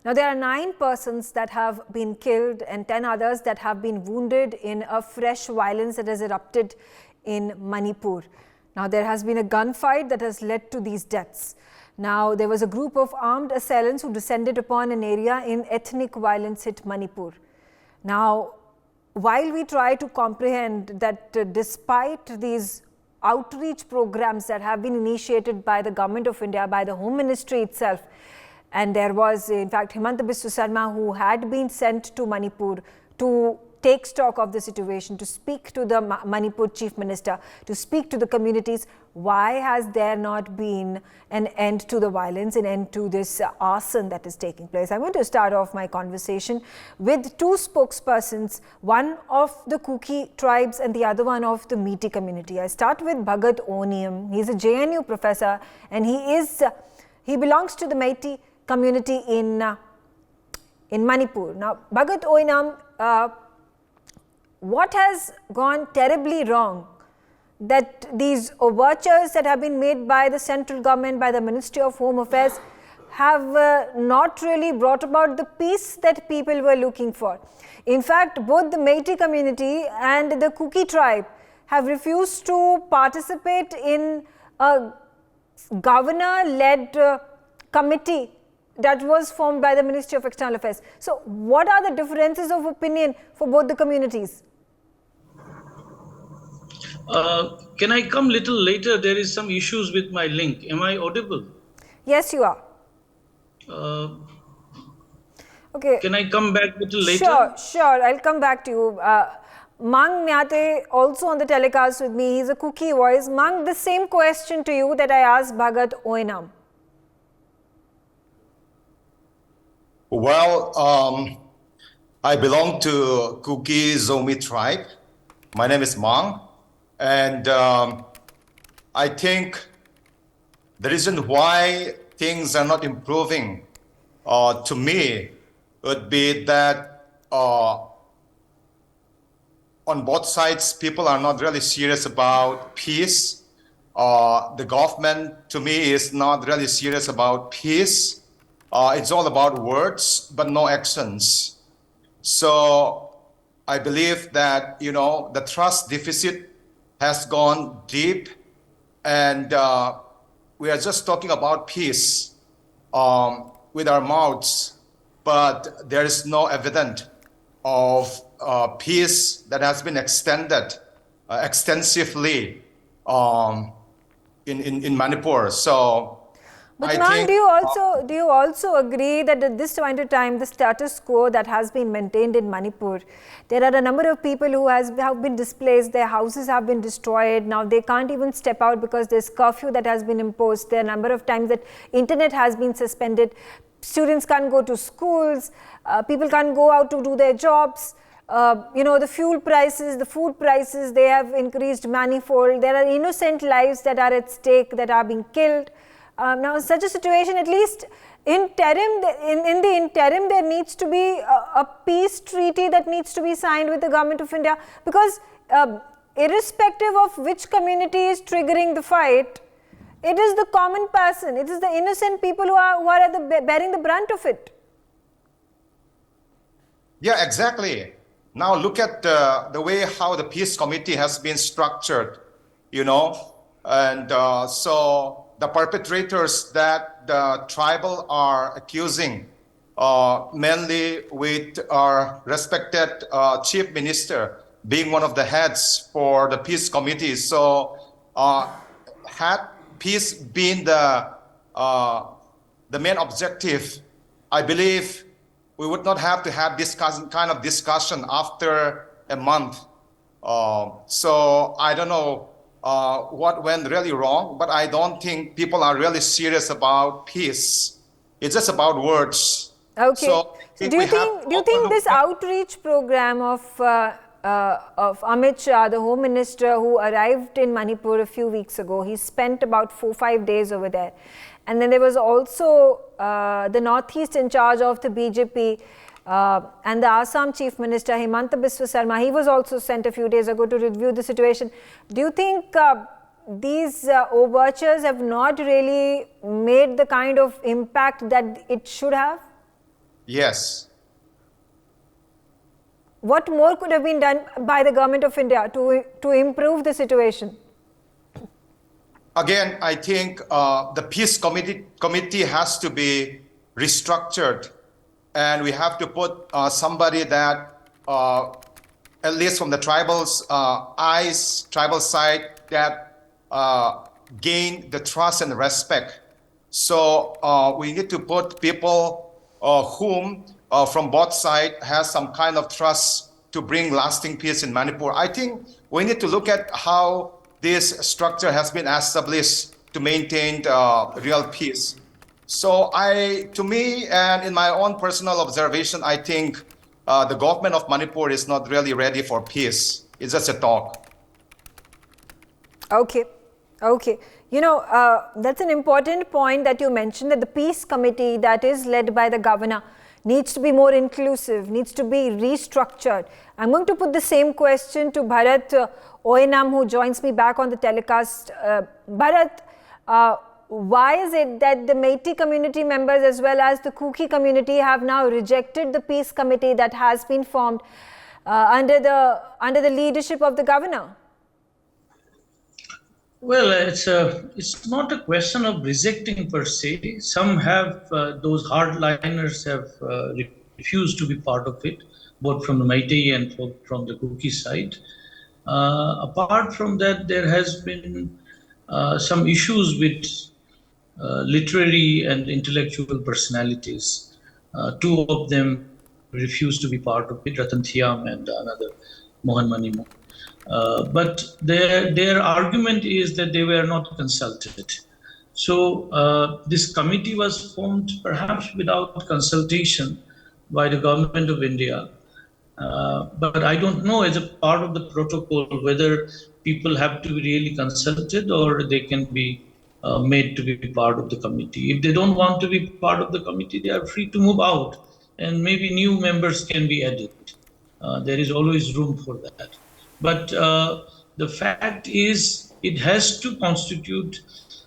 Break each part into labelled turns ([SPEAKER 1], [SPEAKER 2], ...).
[SPEAKER 1] Now, there are 9 persons that have been killed and 10 others that have been wounded in a fresh violence that has erupted in Manipur. Now, there has been a gunfight that has led to these deaths. Now, there was a group of armed assailants who descended upon an area in ethnic violence hit Manipur. Now, while we try to comprehend that despite these outreach programs that have been initiated by the Government of India, by the Home Ministry itself, and there was in fact Himanta Biswa Sarma who had been sent to Manipur to take stock of the situation, to speak to the Manipur Chief Minister, to speak to the communities. Why has there not been an end to the violence, an end to this arson that is taking place? I'm going to start off my conversation with 2 spokespersons, one of the Kuki tribes and the other one of the Meitei community. I start with Bhagat Oniam. He's a JNU professor and he belongs to the Meitei community in Manipur. Now, Bhagat Oniam, what has gone terribly wrong that these overtures that have been made by the central government, by the Ministry of Home Affairs, have not really brought about the peace that people were looking for? In fact, both the Meitei community and the Kuki tribe have refused to participate in a governor-led committee that was formed by the Ministry of External Affairs. So, what are the differences of opinion for both the communities?
[SPEAKER 2] Can I come little later? There is some issues with my link. Am I audible?
[SPEAKER 1] Yes, you are. Okay.
[SPEAKER 2] Can I come back little later?
[SPEAKER 1] Sure. I'll come back to you. Mang Nyate also on the telecast with me. He's a Kuki voice. Mang, the same question to you that I asked Bhagat Oniam.
[SPEAKER 3] Well, I belong to Kuki Zomi tribe. My name is Mang. And I think the reason why things are not improving to me would be that on both sides, people are not really serious about peace. The government, to me, is not really serious about peace. It's all about words, but no actions. So I believe that, the trust deficit has gone deep, and we are just talking about peace with our mouths, but there is no evidence of peace that has been extended extensively in Manipur. So,
[SPEAKER 1] but Mang, do you also agree that at this point of time, the status quo that has been maintained in Manipur, there are a number of people who have been displaced, their houses have been destroyed, now they can't even step out because there's curfew that has been imposed, there are a number of times that internet has been suspended, students can't go to schools, people can't go out to do their jobs, the fuel prices, the food prices, they have increased manifold, there are innocent lives that are at stake, that are being killed. Now, in such a situation, at least in the interim, there needs to be a peace treaty that needs to be signed with the Government of India, because irrespective of which community is triggering the fight, it is the common person, it is the innocent people who are bearing the brunt of it.
[SPEAKER 3] Yeah, exactly. Now look at the way how the peace committee has been structured, and so the perpetrators that the tribal are accusing, mainly with our respected chief minister being one of the heads for the peace committee. So had peace been the main objective, I believe we would not have to have this kind of discussion after a month. So I don't know what went really wrong, but I don't think people are really serious about peace. It's just about words.
[SPEAKER 1] Okay. So do you think this outreach program of Amit Shah, the Home Minister, who arrived in Manipur a few weeks ago, he spent about 4-5 days over there, and then there was also the Northeast in charge of the BJP, and the Assam Chief Minister Himanta Biswa Sarma, he was also sent a few days ago to review the situation. Do you think these overtures have not really made the kind of impact that it should have?
[SPEAKER 3] Yes.
[SPEAKER 1] What more could have been done by the government of India to improve the situation?
[SPEAKER 3] Again, I think the peace committee has to be restructured, and we have to put somebody that, at least from the tribal side, that gain the trust and respect. So we need to put people whom from both sides has some kind of trust to bring lasting peace in Manipur. I think we need to look at how this structure has been established to maintain real peace. So to me, and in my own personal observation, I think the government of Manipur is not really ready for peace. It's just a talk.
[SPEAKER 1] Okay. Okay. You know, that's an important point that you mentioned, that the peace committee that is led by the governor needs to be more inclusive, needs to be restructured. I'm going to put the same question to Bharat Oenam, who joins me back on the telecast. Bharat, why is it that the Meitei community members as well as the Kuki community have now rejected the peace committee that has been formed under the leadership of the governor?
[SPEAKER 2] Well, it's not a question of rejecting per se. Some have, those hardliners have refused to be part of it, both from the Meitei and from the Kuki side. Apart from that, there has been some issues with literary and intellectual personalities. Two of them refused to be part of it, Ratan Thiam and another, Mohan Manimu. But their argument is that they were not consulted. So this committee was formed perhaps without consultation by the government of India. But I don't know, as a part of the protocol, whether people have to be really consulted or they can be made to be part of the committee. If they don't want to be part of the committee, they are free to move out, and maybe new members can be added. There is always room for that. But the fact is, it has to constitute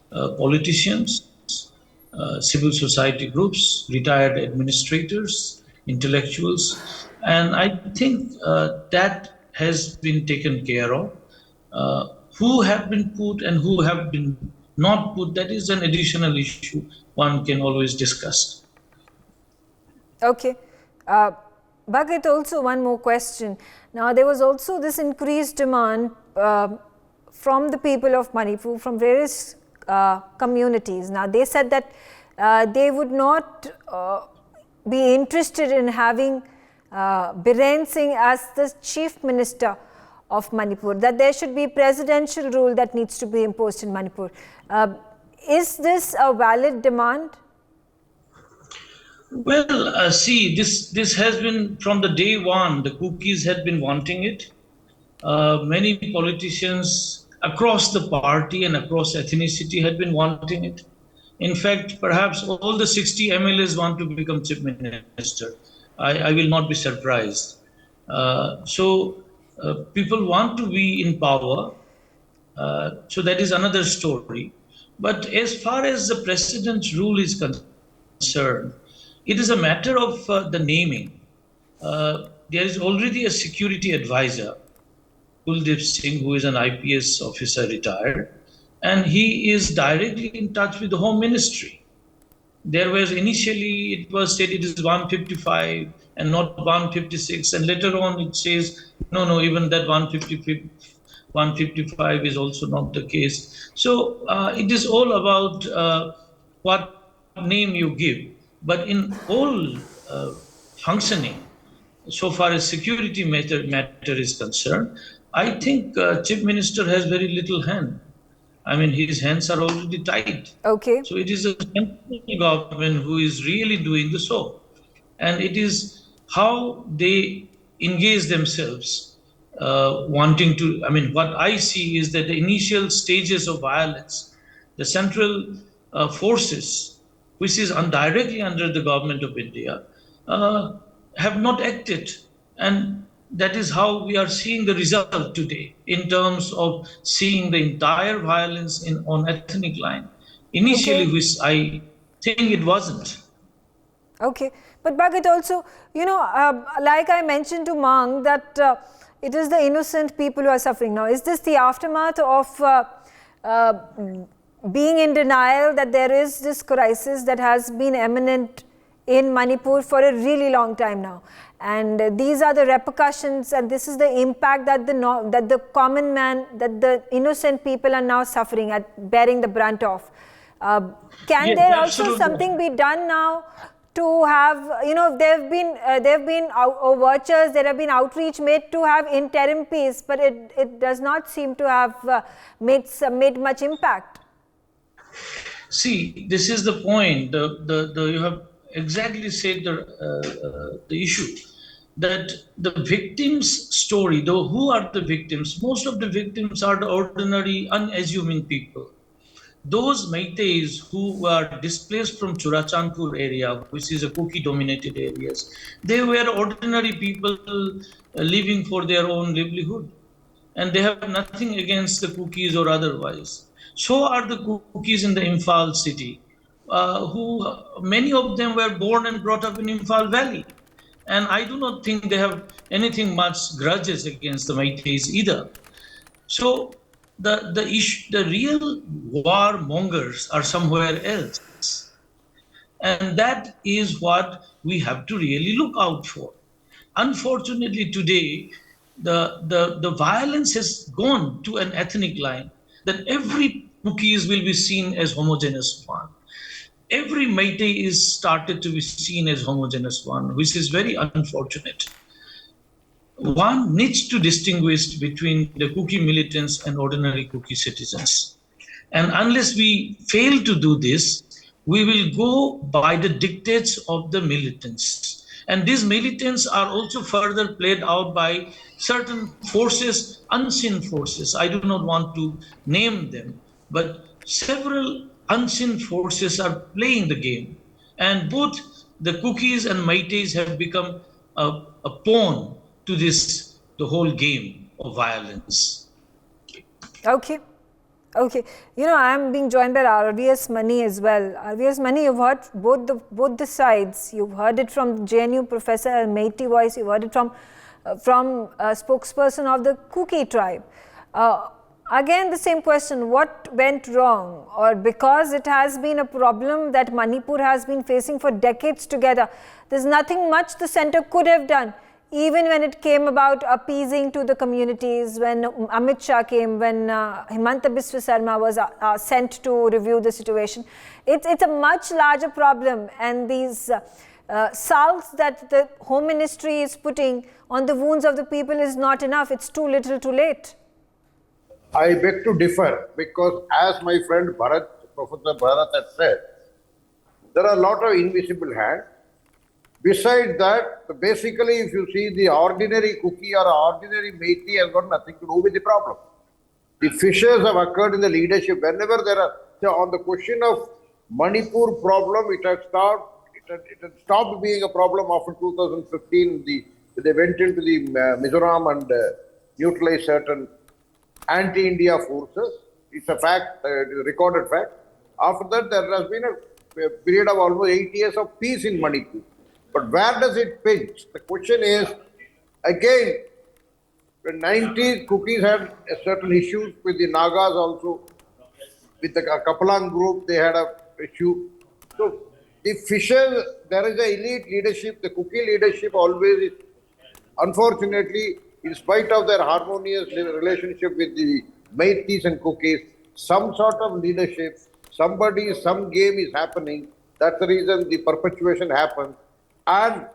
[SPEAKER 2] politicians, civil society groups, retired administrators, intellectuals, and I think that has been taken care of. Who have been put and who have been not put, that is an additional issue one can always discuss.
[SPEAKER 1] Okay. Bhagat, also one more question. Now, there was also this increased demand from the people of Manipur, from various communities. Now, they said that they would not be interested in having Biren Singh as the chief minister of Manipur, that there should be presidential rule that needs to be imposed in Manipur. Is this a valid demand?
[SPEAKER 2] Well, see, this has been from the day one. The Kukis had been wanting it. Many politicians across the party and across ethnicity had been wanting it. In fact, perhaps all the 60 MLAs want to become chief minister. I will not be surprised. So people want to be in power. So that is another story. But as far as the president's rule is concerned, it is a matter of the naming. There is already a security advisor, Kuldeep Singh, who is an IPS officer retired, and he is directly in touch with the Home Ministry. There was initially, it was said it is 155 and not 156, and later on it says, no, even that 155 is also not the case. So it is all about what name you give. But in all functioning, so far as security matter is concerned, I think Chief Minister has very little hand. I mean, his hands are already tied.
[SPEAKER 1] Okay.
[SPEAKER 2] So it is a central government who is really doing the so. And it is how they engage themselves, wanting to, I mean, what I see is that the initial stages of violence, the central forces, which is directly under the government of India, have not acted. And that is how we are seeing the result today in terms of seeing the entire violence on ethnic line. Initially,
[SPEAKER 1] Okay.
[SPEAKER 2] which I think it wasn't.
[SPEAKER 1] Okay. But Bhagat also, like I mentioned to Mang, that it is the innocent people who are suffering now. Is this the aftermath of being in denial that there is this crisis that has been imminent in Manipur for a really long time now? And these are the repercussions, and this is the impact that the common man, that the innocent people are now suffering at, bearing the brunt of. Can there also something be done now to have, there have been overtures, there have been outreach made to have interim peace, but it does not seem to have made much impact.
[SPEAKER 2] See, this is the point. You have exactly said the issue, that the victim's story, though, who are the victims? Most of the victims are the ordinary, unassuming people. Those Meiteis who were displaced from Churachandpur area, which is a Kuki-dominated areas, they were ordinary people living for their own livelihood. And they have nothing against the Kukis or otherwise. So are the Kukis in the Imphal city, who many of them were born and brought up in Imphal Valley. And I do not think they have anything much grudges against the Meiteis either. So the real warmongers are somewhere else. And that is what we have to really look out for. Unfortunately, today, the violence has gone to an ethnic line, that every Kukis will be seen as homogeneous one. Every Meitei is started to be seen as homogeneous one, which is very unfortunate. One needs to distinguish between the Kuki militants and ordinary Kuki citizens. And unless we fail to do this, we will go by the dictates of the militants. And these militants are also further played out by certain forces, unseen forces. I do not want to name them, but several unseen forces are playing the game. And both the Kukis and Meiteis have become a pawn to the whole game of violence.
[SPEAKER 1] Okay. Okay. I am being joined by RVS Mani as well. RVS Mani, you've heard both the sides. You've heard it from JNU professor, Meitei voice. You've heard it from a spokesperson of the Kuki tribe. Again, the same question, what went wrong? Or because it has been a problem that Manipur has been facing for decades together, there's nothing much the center could have done. Even when it came about appeasing to the communities, when Amit Shah came, when Himanta Biswa Sarma was sent to review the situation, it's a much larger problem, and these salves that the Home Ministry is putting on the wounds of the people is not enough. It's too little, too late.
[SPEAKER 4] I beg to differ, because as my friend Bharat, Professor Bharat had said, there are a lot of invisible hands. Besides that, basically, if you see the ordinary Kuki or ordinary Meitei has got nothing to do with the problem. The fissures have occurred in the leadership. Whenever there are, so on the question of Manipur problem, it had stopped being a problem after 2015. They went into the Mizoram and neutralized certain anti-India forces. It's a fact, recorded fact. After that, there has been a period of almost 8 years of peace in Manipur. But where does it pinch? The question is, again, the 90s, Kukis had certain issues with the Nagas also. With the Kapalang group, they had a issue. So, the fissures, there is a elite leadership. The Kuki leadership always is, unfortunately, in spite of their harmonious relationship with the Meiteis and Kukis, some sort of leadership, some game is happening. That's the reason the perpetuation happens. And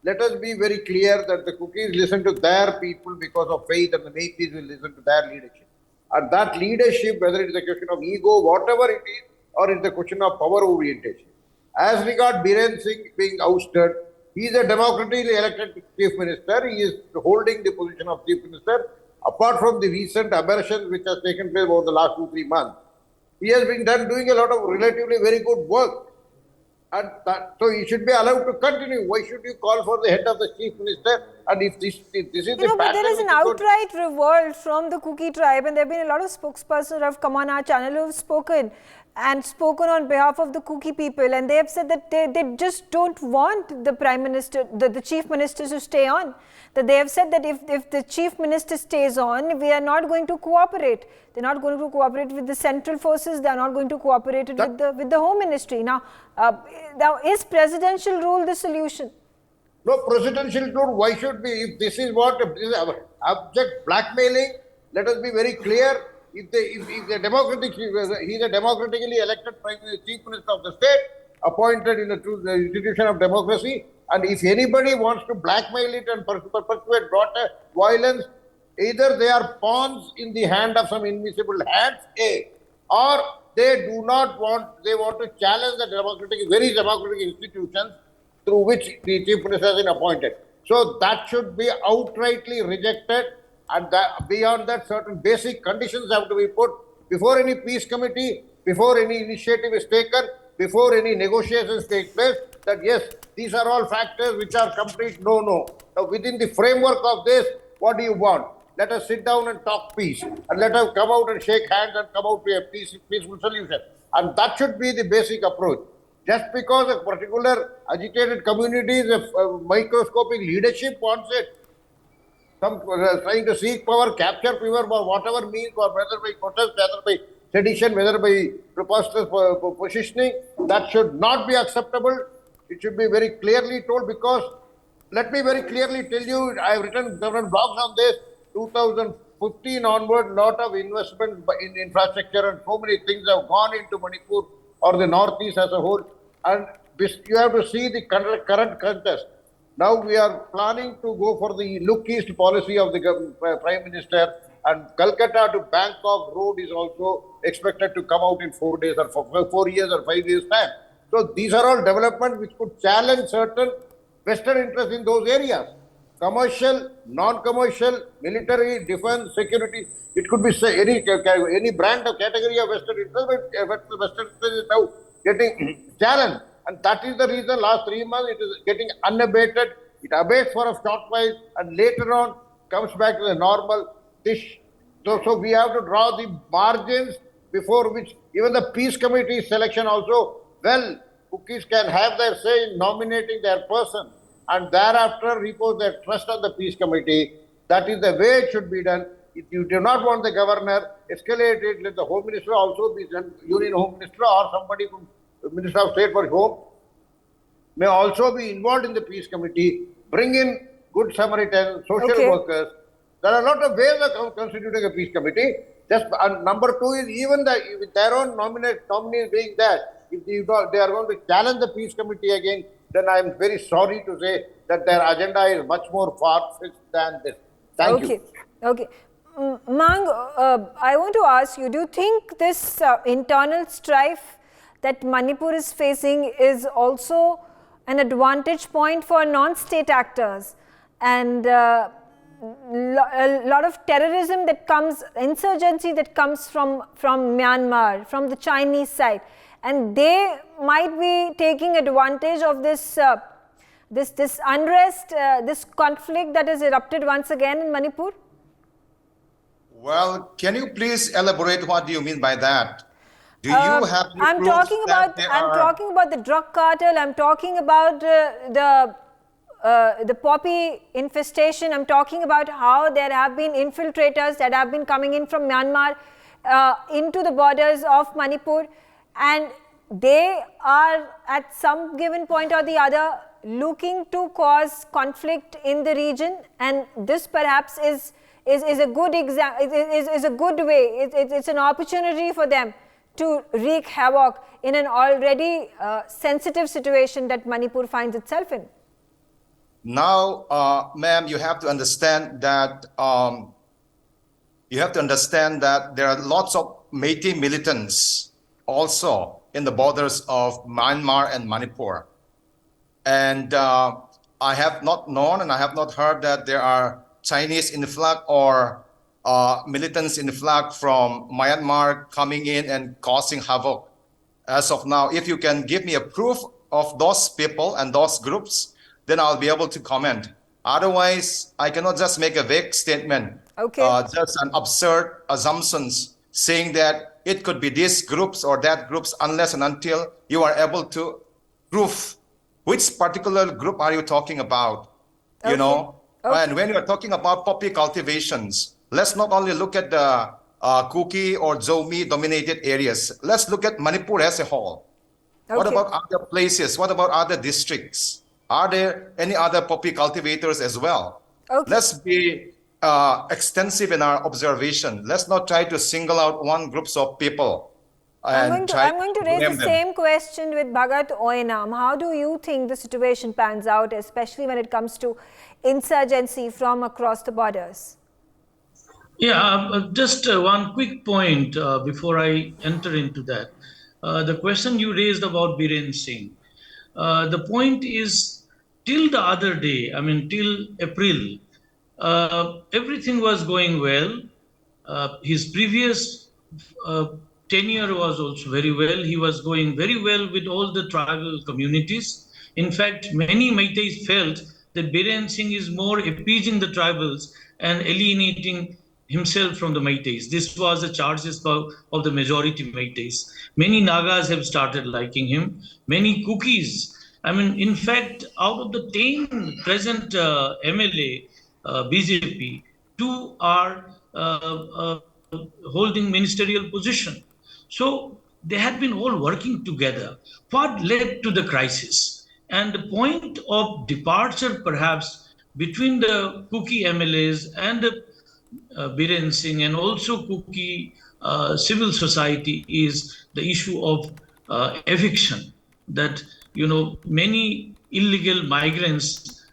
[SPEAKER 4] let us be very clear that the Kukis listen to their people because of faith, and the Meiteis will listen to their leadership. And that leadership, whether it is a question of ego, whatever it is, or it's a question of power orientation. As regard Biren Singh being ousted, he is a democratically elected chief minister. He is holding the position of chief minister. Apart from the recent aberrations which has taken place over the last 2-3 months, he has been doing a lot of relatively very good work. And so he should be allowed to continue. Why should you call for the head of the chief minister? And if this is the pattern,
[SPEAKER 1] but there is an outright revolt from the Kuki tribe, and there have been a lot of spokespersons who have come on our channel who have spoken. and spoken on behalf of the Kuki people, and they have said that they just don't want the Prime Minister, the Chief Minister to stay on. That they have said that if the Chief Minister stays on, we are not going to cooperate. They're not going to cooperate with the central forces. They are not going to cooperate with the Home Ministry. Now is presidential rule the solution?
[SPEAKER 4] No, presidential rule, why should be? If this is what this is our abject blackmailing, let us be very clear. If the democratic, he is a democratically elected Chief Minister of the state, appointed in the institution of democracy, and if anybody wants to blackmail it and perpetuate violence, either they are pawns in the hand of some invisible hands, or they do not want, they want to challenge the very democratic institutions through which the Chief Minister has been appointed. So that should be outrightly rejected, and beyond that, certain basic conditions have to be put before any peace committee, before any initiative is taken, before any negotiations take place, that yes, these are all factors which are complete no-no. Now within the framework of this, what do you want? Let us sit down and talk peace, and let us come out and shake hands and come out to a peaceful solution. And that should be the basic approach. Just because a particular agitated community is a microscopic leadership wants it, some trying to seek power, capture power, or whatever means, or whether by protest, whether by sedition, whether by preposterous positioning, that should not be acceptable. It should be very clearly told, because let me very clearly tell you, I have written several blogs on this. 2015 onward, lot of investment in infrastructure and so many things have gone into Manipur or the Northeast as a whole. And you have to see the current contest. Now we are planning to go for the look east policy of the Prime Minister, and Calcutta to Bangkok road is also expected to come out in 4 days or 4 years or 5 years time. So these are all developments which could challenge certain Western interests in those areas. Commercial, non-commercial, military, defense, security. It could be any brand or category of Western interest, but Western interest is now getting challenged. And that is the reason last 3 months it is getting unabated. It abates for a short while and later on comes back to the normal dish. So we have to draw the margins before which even the peace committee selection also, well, Kukis can have their say in nominating their person and thereafter repose their trust on the peace committee. That is the way it should be done. If you do not want the governor, escalate it, let the Home Minister also be Union Home Minister or somebody from the Minister of State for Home may also be involved in the peace committee, bring in good Samaritans, social workers. There are a lot of ways of constituting a peace committee. Just number two is even with their own nominees being there, if they are going to challenge the peace committee again, then I am very sorry to say that their agenda is much more far-fetched than this. Thank you.
[SPEAKER 1] Okay. Mang, I want to ask you, do you think this internal strife that Manipur is facing is also an advantage point for non-state actors, and a lot of terrorism that comes, insurgency that comes from Myanmar, from the Chinese side, and they might be taking advantage of this this unrest, this conflict that has erupted once again in Manipur?
[SPEAKER 3] Well, can you please elaborate what do you mean by that? Do you have any
[SPEAKER 1] I'm
[SPEAKER 3] proofs
[SPEAKER 1] talking about the drug cartel. I'm talking about the poppy infestation. I'm talking about how there have been infiltrators that have been coming in from Myanmar into the borders of Manipur, and they are at some given point or the other looking to cause conflict in the region, and this perhaps is a good example, is a good way. It's an opportunity for them to wreak havoc in an already sensitive situation that Manipur finds itself in.
[SPEAKER 3] Now, ma'am, you have to understand that there are lots of Meitei militants also in the borders of Myanmar and Manipur, and I have not known and I have not heard that there are Chinese influx or militants influx from Myanmar coming in and causing havoc. As of now, if you can give me a proof of those people and those groups, then I'll be able to comment. Otherwise, I cannot just make a vague statement, just an absurd assumptions saying that it could be these groups or that groups unless and until you are able to prove which particular group are you talking about, you
[SPEAKER 1] Okay.
[SPEAKER 3] know.
[SPEAKER 1] Okay.
[SPEAKER 3] And when you are talking about poppy cultivations, let's not only look at the Kuki or Zomi dominated areas. Let's look at Manipur as a whole. What
[SPEAKER 1] Okay.
[SPEAKER 3] about other places? What about other districts? Are there any other poppy cultivators as well?
[SPEAKER 1] Okay.
[SPEAKER 3] Let's be extensive in our observation. Let's not try to single out one groups of people and
[SPEAKER 1] I'm going to raise the
[SPEAKER 3] blame them.
[SPEAKER 1] same question with Bhagat Oenam. How do you think the situation pans out, especially when it comes to insurgency from across the borders?
[SPEAKER 2] Yeah, just one quick point before I enter into that. The question you raised about Biren Singh. The point is, till the other day, I mean, till April, everything was going well. His previous tenure was also very well. He was going very well with all the tribal communities. In fact, many Meiteis felt that Biren Singh is more appeasing the tribals and alienating himself from the Meiteis. This was the charges of the majority Meiteis. Many Nagas have started liking him. Many Kukis. I mean, in fact, out of the 10 present MLA BJP, 2 are holding ministerial position. So they had been all working together. What led to the crisis? And the point of departure, perhaps, between the Kuki MLAs and the Biren Singh and also Kuki civil society is the issue of eviction. That, you know, many illegal migrants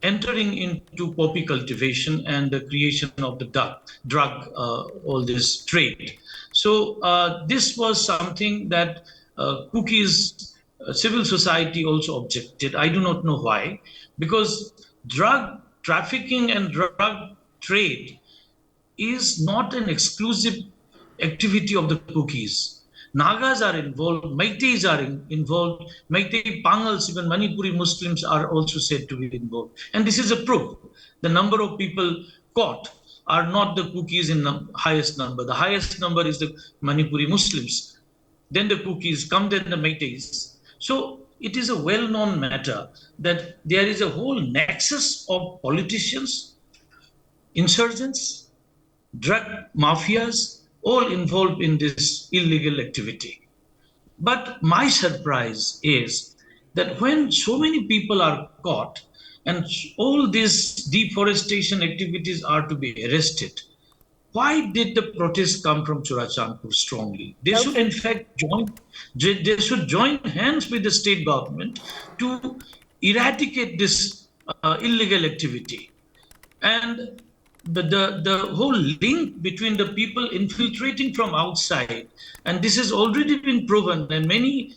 [SPEAKER 2] entering into poppy cultivation and the creation of the drug, all this trade. So this was something that Kuki's civil society also objected. I do not know why, because drug trafficking and drug trade is not an exclusive activity of the Kukis. Nagas are involved, Meiteis are involved, Meitei Pangals, even Manipuri Muslims are also said to be involved. And this is a proof. The number of people caught are not the Kukis in the highest number. The highest number is the Manipuri Muslims. Then the Kukis, come then the Meiteis. So it is a well-known matter that there is a whole nexus of politicians, insurgents, drug mafias, all involved in this illegal activity. But my surprise is that when so many people are caught and all these deforestation activities are to be arrested, why did the protests come from Churachandpur strongly? They should in fact join hands with the state government to eradicate this illegal activity. And the whole link between the people infiltrating from outside, and this has already been proven, and many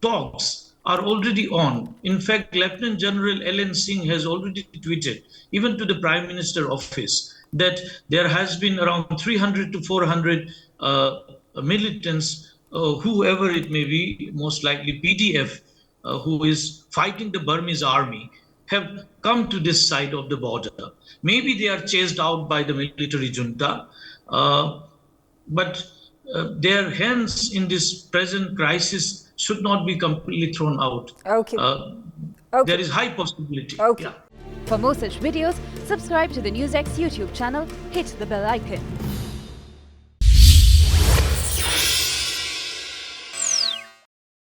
[SPEAKER 2] talks are already on. In fact, Lieutenant General L.N. Singh has already tweeted, even to the Prime Minister office, that there has been around 300 to 400 militants, whoever it may be, most likely PDF, who is fighting the Burmese army, have come to this side of the border. Maybe they are chased out by the military junta, but their hands in this present crisis should not be completely thrown out.
[SPEAKER 1] Okay.
[SPEAKER 2] There is high possibility.
[SPEAKER 1] Okay.
[SPEAKER 2] Yeah.
[SPEAKER 5] For more such videos, subscribe to the NewsX YouTube channel, hit the bell icon.